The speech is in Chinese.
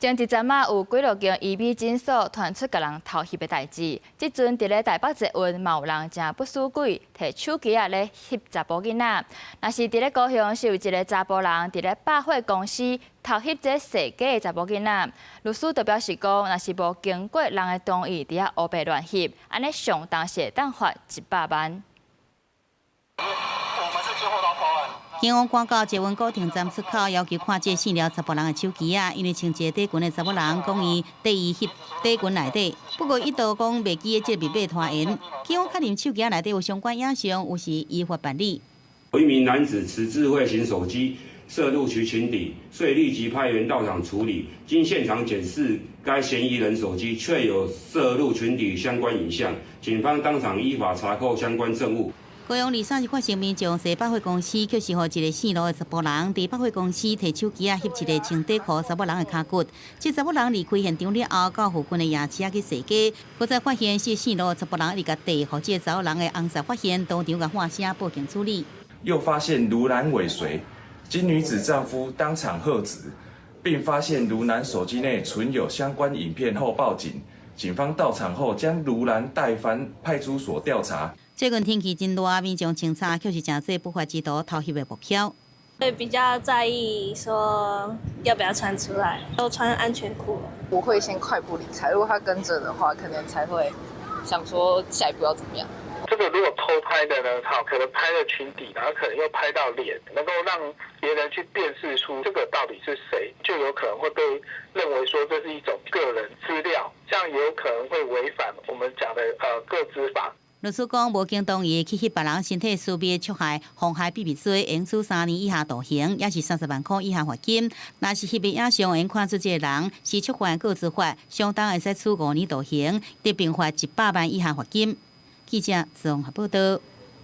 前一陣仔有幾落件醫美診所傳出甲人偷翕的代志，即陣佇咧台北捷運嘛有人真不輸鬼，摕手機咧翕查甫囡仔。若是佇咧高雄是有一個查甫人佇咧百貨公司偷翕這世假的查甫囡仔。律師就表示講，若是無經過人的同意，佇遐黑白亂翕，安尼上重是會當罰100萬。警方趕到捷運高亭站出口，要求看這4條查甫人的手機啊，因為穿一個短裙的查某人講伊帶伊翕短裙內底，不過伊就講袂記得這密碼拖延。警方確認手機內底有相關影像，有時依法辦理。有一名男子持智慧型手機攝入其裙底，所以立即派員到場處理。經現場檢視，該嫌疑人手機確有攝入裙底相關影像，警方當場依法查扣相關證物。高雄23日發生民眾在百貨公司，卻是予一個4路的查甫人佇百貨公司摕手機翕一個穿短褲查某人的腳骨。這查某人離開現場了後，到附近的夜市去踅街，閣再發現是4路的查甫人，伊甲遞予這查某人的紅色發現，當場甲喊聲報警處理。又發現盧男尾隨，經女子丈夫當場喝止，並發現盧男手機內存有相關影片後報警。警方到場後，將盧男帶返派出所調查。最近天氣真熱，民眾清查卻是真多不法之徒偷翕的目標。會比較在意說要不要穿出來，都穿安全褲。我會先快步離開，如果他跟着的話，可能才會想說下一步要怎麼樣。這個如果偷拍的呢，好，可能拍了裙底，然後可能又拍到臉，能夠讓別人去辨識出這個到底是誰，就有可能會被認為說這是一種個人資料，這樣也有可能會違反我們講的個資法。律師講，無經同意去翕別人身體私密觸害、妨害秘密罪，應處3年以下徒刑，也是30萬塊以下罰金。若是翕的影像應看出這個人是觸犯個資法，相當會使處5年徒刑，得併罰100萬以下罰金。記者綜合報道。